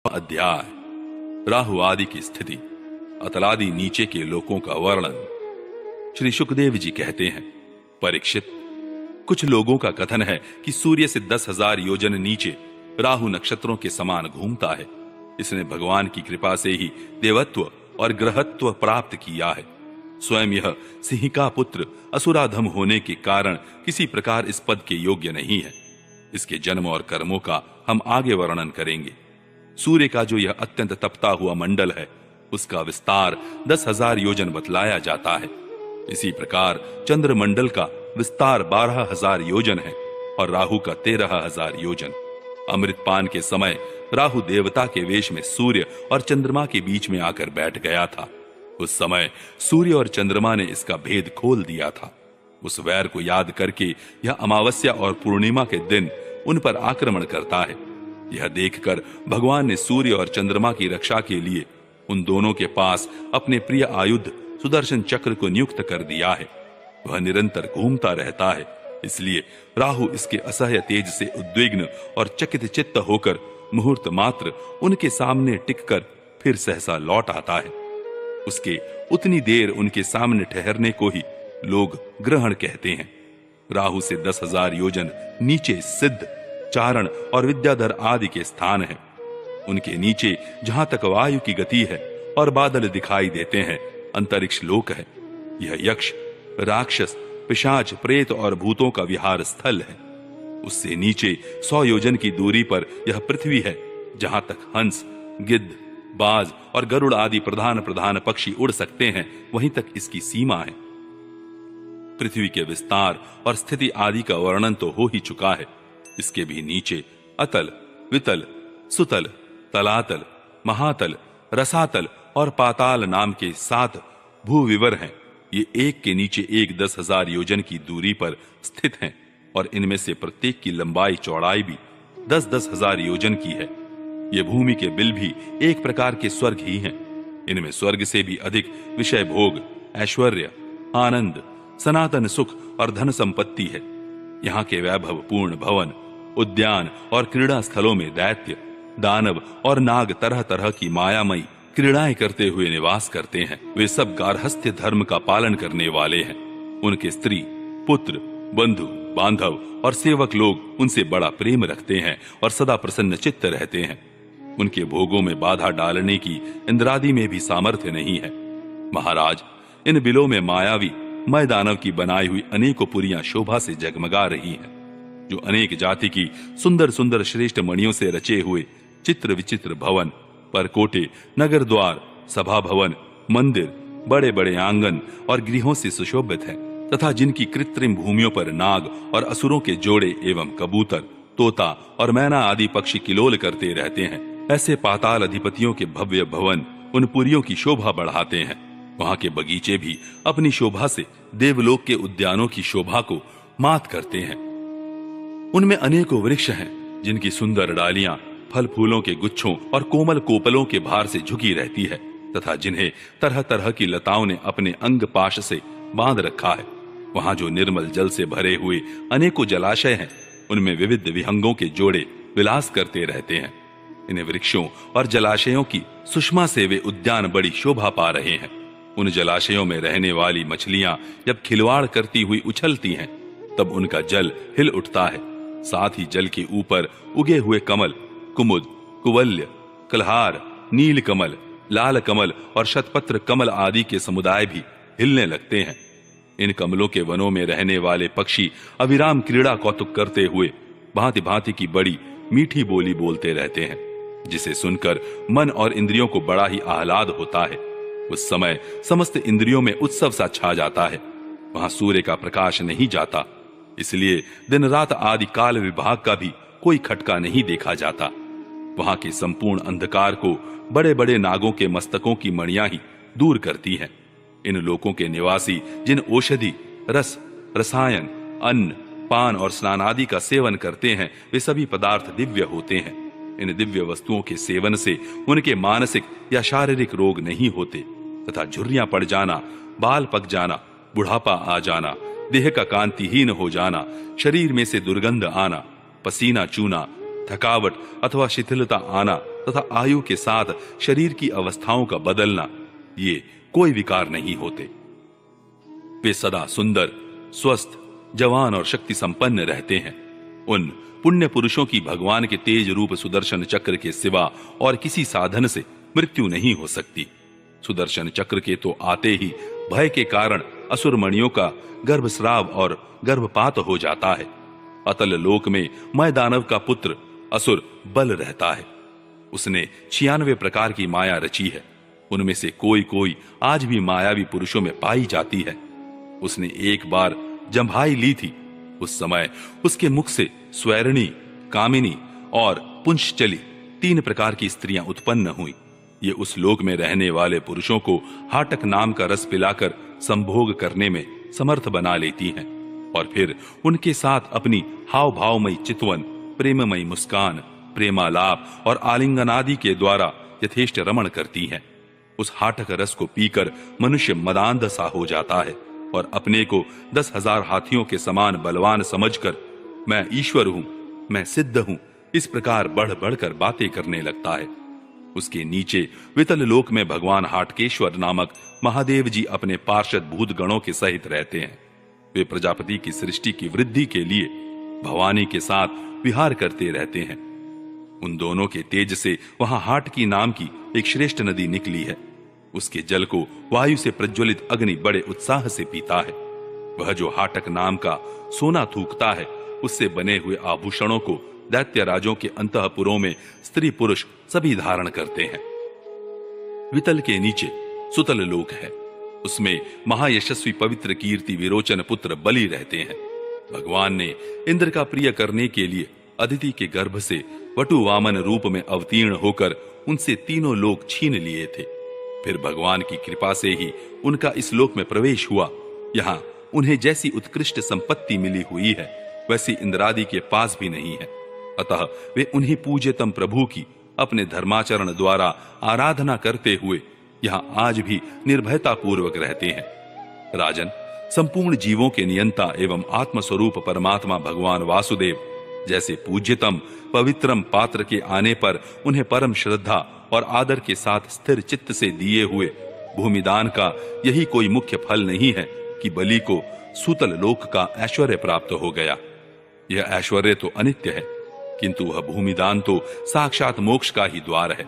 अध्याय राहु आदि की स्थिति, अतलादि नीचे के लोकों का वर्णन। श्री सुखदेव जी कहते हैं, परीक्षित, कुछ लोगों का कथन है कि सूर्य से 10,000 योजन नीचे राहु नक्षत्रों के समान घूमता है। इसने भगवान की कृपा से ही देवत्व और ग्रहत्व प्राप्त किया है। स्वयं यह सिंह का पुत्र असुराधम होने के कारण किसी प्रकार इस पद के योग्य नहीं है। इसके जन्म और कर्मों का हम आगे वर्णन करेंगे। सूर्य का जो यह अत्यंत तपता हुआ मंडल है, उसका विस्तार 10,000 योजन बतलाया जाता है। इसी प्रकार चंद्रमंडल का विस्तार 12,000 योजन है और राहु का 13,000 योजन। अमृतपान के समय राहु देवता के वेश में सूर्य और चंद्रमा के बीच में आकर बैठ गया था। उस समय सूर्य और चंद्रमा ने इसका भेद खोल दिया था। उस वैर को याद करके यह अमावस्या और पूर्णिमा के दिन उन पर आक्रमण करता है। यह देखकर भगवान ने सूर्य और चंद्रमा की रक्षा के लिए उन दोनों के पास अपने प्रिय आयुध सुदर्शन चक्र को नियुक्त कर दिया है। वह निरंतर घूमता रहता है, इसलिए राहु इसके असह्य तेज से उद्विग्न और चकित चित्त होकर मुहूर्त मात्र उनके सामने टिककर फिर सहसा लौट आता है। उसके उतनी देर उनके सामने ठहरने को ही लोग ग्रहण कहते हैं। राहु से 10,000 योजन नीचे सिद्ध, चारण और विद्याधर आदि के स्थान हैं। उनके नीचे जहां तक वायु की गति है और बादल दिखाई देते हैं, अंतरिक्ष लोक है। यह यक्ष, राक्षस, पिशाच, प्रेत और भूतों का विहार स्थल है। उससे नीचे 100 योजन की दूरी पर यह पृथ्वी है, जहां तक हंस, गिद्ध, बाज और गरुड़ आदि प्रधान प्रधान पक्षी उड़ सकते हैं, वहीं तक इसकी सीमा है। पृथ्वी के विस्तार और स्थिति आदि का वर्णन तो हो ही चुका है। इसके भी नीचे अतल, वितल, सुतल, तलातल, महातल, रसातल और पाताल नाम के 7 भूविवर हैं। ये एक के नीचे एक 10,000 योजन की दूरी पर स्थित हैं और इनमें से प्रत्येक की लंबाई चौड़ाई भी 10-10 हजार योजन की है। ये भूमि के बिल भी एक प्रकार के स्वर्ग ही हैं। इनमें स्वर्ग से भी अधिक विषय भोग, ऐश्वर्य, आनंद, सनातन सुख और धन संपत्ति है। यहाँ के वैभव पूर्ण भवन, उद्यान और क्रीड़ा स्थलों में दैत्य, दानव और नाग तरह तरह की मायामयी क्रीड़ाएं करते हुए निवास करते हैं। वे सब गार्हस्थ्य धर्म का पालन करने वाले हैं। उनके स्त्री, पुत्र, बंधु, बांधव और सेवक लोग उनसे बड़ा प्रेम रखते हैं और सदा प्रसन्न चित्त रहते हैं। उनके भोगों में बाधा डालने की इंद्रादि में भी सामर्थ्य नहीं है। महाराज, इन बिलों में मायावी मय दानव की बनाई हुई अनेकों पुरियां शोभा से जगमगा रही हैं, जो अनेक जाति की सुंदर सुंदर श्रेष्ठ मणियों से रचे हुए चित्र विचित्र भवन, परकोटे, नगर द्वार, सभा भवन, मंदिर, बड़े बड़े आंगन और गृहों से सुशोभित हैं, तथा जिनकी कृत्रिम भूमियों पर नाग और असुरों के जोड़े एवं कबूतर, तोता और मैना आदि पक्षी किलोल करते रहते हैं। ऐसे पाताल अधिपतियों के भव्य भवन उन पुरियों की शोभा बढ़ाते हैं। वहां के बगीचे भी अपनी शोभा से देवलोक के उद्यानों की शोभा को मात करते हैं। उनमें अनेकों वृक्ष हैं, जिनकी सुंदर डालियां फल फूलों के गुच्छों और कोमल कोपलों के भार से झुकी रहती है, तथा जिन्हें तरह तरह की लताओं ने अपने अंग पाश से बांध रखा है। वहां जो निर्मल जल से भरे हुए अनेकों जलाशय हैं, उनमें विविध विहंगों के जोड़े विलास करते रहते हैं। इन वृक्षों और जलाशयों की सुषमा से वे उद्यान बड़ी शोभा पा रहे हैं। उन जलाशयों में रहने वाली मछलियां जब खिलवाड़ करती हुई उछलती हैं, तब उनका जल हिल उठता है। साथ ही जल के ऊपर उगे हुए कमल, कुमुद, कुवल्य, कलहार, नील कमल, लाल कमल और शतपत्र कमल आदि के समुदाय भी हिलने लगते हैं। इन कमलों के वनों में रहने वाले पक्षी अविराम क्रीड़ा कौतुक करते हुए भांति भांति की बड़ी मीठी बोली बोलते रहते हैं, जिसे सुनकर मन और इंद्रियों को बड़ा ही आह्लाद होता है। उस समय समस्त इंद्रियों में उत्सव सा छा जाता है। वहां सूर्य का प्रकाश नहीं जाता, इसलिए दिन रात आदि काल विभाग का भी कोई खटका नहीं देखा जाता। वहां के संपूर्ण अंधकार को बड़े बड़े नागों के मस्तकों की मणियां ही दूर करती हैं। इन लोकों के निवासी जिन औषधि, रस, रसायन, अन्न, पान और स्नान आदि का सेवन करते हैं, वे सभी पदार्थ दिव्य होते हैं। इन दिव्य वस्तुओं के सेवन से उनके मानसिक या शारीरिक रोग नहीं होते, तथा झुर्रियां पड़ जाना, बाल पक जाना, बुढ़ापा आ जाना, देह का कांतिहीन हो जाना, शरीर में से दुर्गंध आना, पसीना चूना, थकावट अथवा शिथिलता आना तथा आयु के साथ शरीर की अवस्थाओं का बदलना, ये कोई विकार नहीं होते। वे सदा सुंदर, स्वस्थ, जवान और शक्ति संपन्न रहते हैं। उन पुण्य पुरुषों की भगवान के तेज रूप सुदर्शन चक्र के सिवा और किसी साधन से मृत्यु नहीं हो सकती। सुदर्शन चक्र के तो आते ही भय के कारण असुर मणियों का गर्भस्राव और गर्भपात हो जाता है। अतल लोक में मय दानव का पुत्र असुर बल रहता है। उसने 96 प्रकार की माया रची है। उनमें से कोई कोई आज भी मायावी पुरुषों में पाई जाती है। उसने एक बार जंभाई ली थी। उस समय उसके मुख से स्वैरणी, कामिनी और पुंशचली 3 प्रकार की स्त्रियां उत्पन्न हुई। ये उस लोक में रहने वाले पुरुषों को हाटक नाम का रस पिलाकर संभोग करने में समर्थ बना लेती हैं और फिर उनके साथ अपनी हाव भावमयी चितवन, प्रेममयी मुस्कान, प्रेमालाप और आलिंगन आदि के द्वारा यथेष्ट रमण करती हैं। उस हाटक रस को पीकर मनुष्य मदांध सा हो जाता है और अपने को 10,000 हाथियों के समान बलवान समझकर मैं ईश्वर हूं, मैं सिद्ध हूं, इस प्रकार बढ़ बढ़कर बातें करने लगता है। उसके नीचे वितल लोक में भगवान हाटकेश्वर नामक महादेव जी अपने पार्षद भूत गणों के सहित रहते हैं। वे प्रजापति की सृष्टि की वृद्धि के लिए भवानी के साथ विहार करते रहते हैं। उन दोनों के तेज से वहां हाटकी नाम की एक श्रेष्ठ नदी निकली है। उसके जल को वायु से प्रज्वलित अग्नि बड़े उत्साह से पीता है। वह जो हाटक नाम का सोना थूकता है, उससे बने हुए आभूषणों को दैत्य राजों के अंतःपुरों में स्त्री पुरुष सभी धारण करते हैं। वितल के नीचे सुतल लोक है। उसमें महायशस्वी पवित्र कीर्ति विरोचन पुत्र बलि रहते हैं। भगवान ने इंद्र का प्रिय करने के लिए अदिति के गर्भ से वटु वामन रूप में अवतीर्ण होकर उनसे 3 लोक छीन लिए थे। फिर भगवान की कृपा से ही उनका इस लोक में प्रवेश हुआ। यहाँ उन्हें जैसी उत्कृष्ट संपत्ति मिली हुई है, वैसी इंद्रादि के पास भी नहीं है। अतः वे उन्हीं पूज्यतम प्रभु की अपने धर्माचरण द्वारा आराधना करते हुए यहाँ आज भी निर्भयता पूर्वक रहते हैं। राजन, संपूर्ण जीवों के नियंता एवं आत्मस्वरूप परमात्मा भगवान वासुदेव जैसे पूज्यतम पवित्रम पात्र के आने पर उन्हें परम श्रद्धा और आदर के साथ स्थिर चित्त से दिए हुए भूमिदान का यही कोई मुख्य फल नहीं है कि बलि को सूतल लोक का ऐश्वर्य प्राप्त हो गया। यह ऐश्वर्य तो अनित्य है, किंतु वह भूमिदान तो साक्षात मोक्ष का ही द्वार है।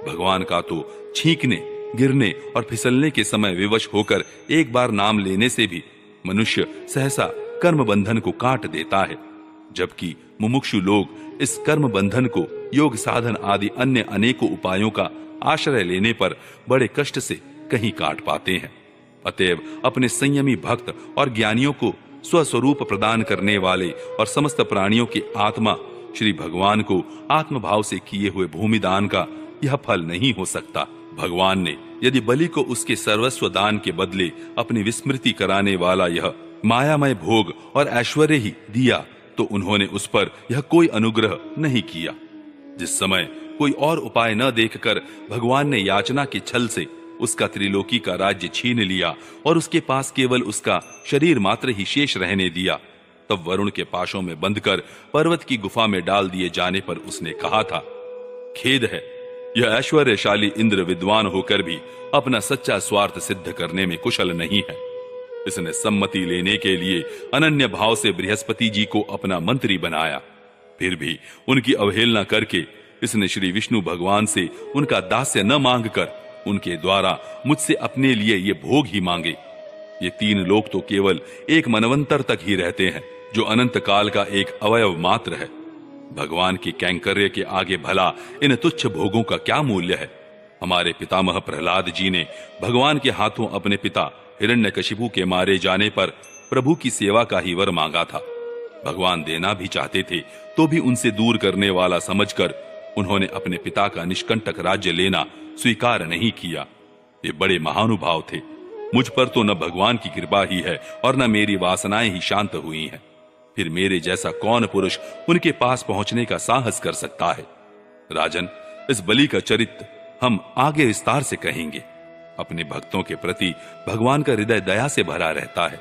भगवान का तो छींकने, गिरने और फिसलने के समय विवश होकर एक बार नाम लेने से भी मनुष्य सहसा कर्म बंधन को काट देता है, जबकि मुमुक्षु लोग इस कर्म बंधन को योग साधन आदि अन्य अनेकों उपायों का आश्रय लेने पर बड़े कष्ट से कहीं काट पाते हैं। अतएव अपने संयमी भक्त और ज्ञानियों को स्वस्वरूप प्रदान करने वाले और समस्त प्राणियों की आत्मा श्री भगवान को आत्मभाव से किए हुए भूमिदान का यह फल नहीं हो सकता। भगवान ने यदि बलि को उसके सर्वस्व दान के बदले अपनी विस्मृति कराने वाला यह मायामय भोग और ऐश्वर्य ही दिया, तो उन्होंने उस पर यह कोई अनुग्रह नहीं किया। जिस समय कोई और उपाय न देखकर भगवान ने याचना के छल से उसका त्रिलोकी का राज्य छीन लिया और उसके पास केवल उसका शरीर मात्र ही शेष रहने दिया, तब वरुण के पाशों में बंधकर पर्वत की गुफा में डाल दिए जाने पर उसने कहा था, खेद है, यह ऐश्वर्यशाली इंद्र विद्वान होकर भी अपना सच्चा स्वार्थ सिद्ध करने में कुशल नहीं है। इसने सम्मति लेने के लिए अनन्य भाव से बृहस्पति जी को अपना मंत्री बनाया। फिर भी उनकी अवहेलना करके इसने श्री विष्णु भगवान से उनका दास्य न मांगकर उनके द्वारा मुझसे अपने लिए ये भोग ही मांगे। ये 3 लोक तो केवल एक मनवंतर तक ही रहते हैं, जो अनंत काल का एक अवयव मात्र है। भगवान की कैंकर्य के आगे भला इन तुच्छ भोगों का क्या मूल्य है। हमारे पितामह प्रहलाद जी ने भगवान के हाथों अपने पिता हिरण्यकशिपु के मारे जाने पर प्रभु की सेवा का ही वर मांगा था। भगवान देना भी चाहते थे तो भी उनसे दूर करने वाला समझकर उन्होंने अपने पिता का निष्कंटक राज्य लेना स्वीकार नहीं किया। ये बड़े महानुभाव थे। मुझ पर तो न भगवान की कृपा ही है और न मेरी वासनाएं ही शांत हुई हैं। फिर मेरे जैसा कौन पुरुष उनके पास पहुंचने का साहस कर सकता है। राजन, इस बलि का चरित्र हम आगे विस्तार से कहेंगे। अपने भक्तों के प्रति भगवान का हृदय दया से भरा रहता है।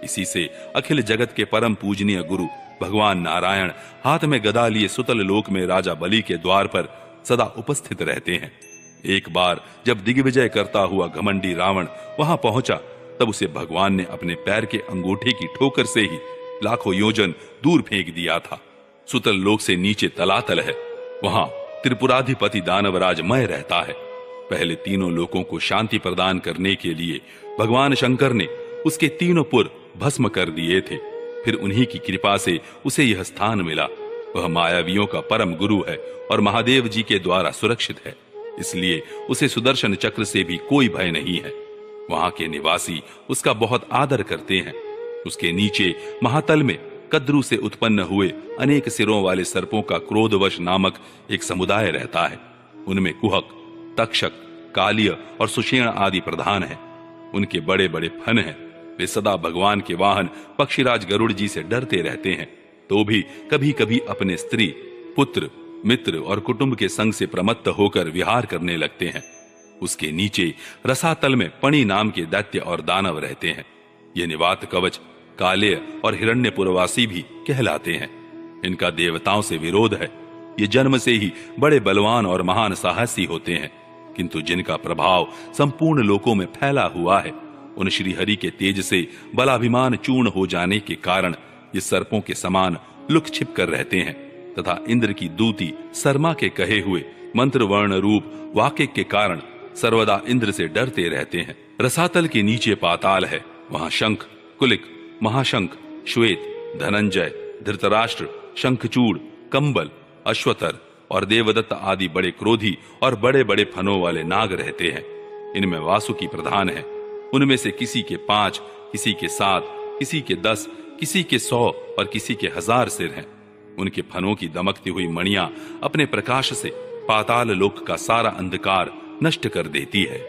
इसी से अखिल जगत के परम पूजनीय गुरु भगवान नारायण हाथ में गदा लिए सुतल लोक में राजा बलि के द्वार पर सदा उपस्थित रहते हैं। एक बार जब दिग्विजय करता हुआ घमंडी रावण वहां पहुंचा, तब उसे भगवान ने अपने पैर के अंगूठे की ठोकर से ही लाखों योजन दूर फेंक दिया था। सुतल लोक से नीचे तलातल है, वहां त्रिपुराधिपति दानवराज मय रहता है। पहले तीनों लोकों को शांति प्रदान करने के लिए भगवान शंकर ने उसके तीनों पुर भस्म कर दिए थे। फिर उन्हीं की कृपा से उसे यह स्थान मिला। वह मायावियों का परम गुरु है और महादेव जी के द्वारा सुरक्षित है, इसलिए उसे सुदर्शन चक्र से भी कोई भय नहीं है। वहां के निवासी उसका बहुत आदर करते हैं। उसके नीचे महातल में कद्रू से उत्पन्न हुए अनेक सिरों वाले सर्पों का क्रोधवश नामक एक समुदाय रहता है। उनमें कुहक, तक्षक, कालिय और सुषेण आदि प्रधान हैं। उनके बड़े बड़े फन हैं। वे सदा भगवान के वाहन पक्षीराज गरुड़ जी से डरते रहते हैं, तो भी कभी कभी अपने स्त्री, पुत्र, मित्र और कुटुंब के संग से प्रमत्त होकर विहार करने लगते हैं। उसके नीचे रसातल में पणि नाम के दैत्य और दानव रहते हैं। ये निवात कवच कालेय और हिरण्यपुरवासी भी कहलाते हैं। इनका देवताओं से विरोध है। ये जन्म से ही बड़े बलवान और महान साहसी होते हैं, किंतु जिनका प्रभाव संपूर्ण लोकों में फैला हुआ है, उन श्री हरि के तेज से बलाभिमान चूर्ण हो जाने के कारण ये सर्पों के समान लुक छिप कर रहते हैं तथा इंद्र की दूती सरमा के कहे हुए मंत्र वर्ण रूप वाक्य के कारण सर्वदा इंद्र से डरते रहते हैं। रसातल के नीचे पाताल है। वहां शंख, कुलिक, महाशंख, श्वेत, धनंजय, धृतराष्ट्र, शंखचूड़, कंबल, अश्वतर और देवदत्त आदि बड़े क्रोधी और बड़े बड़े फनों वाले नाग रहते हैं। इनमें वासुकी प्रधान है। उनमें से किसी के 5, किसी के 7, किसी के 10, किसी के 100 और किसी के 1000 सिर हैं। उनके फनों की दमकती हुई मणियां अपने प्रकाश से पाताल लोक का सारा अंधकार नष्ट कर देती है।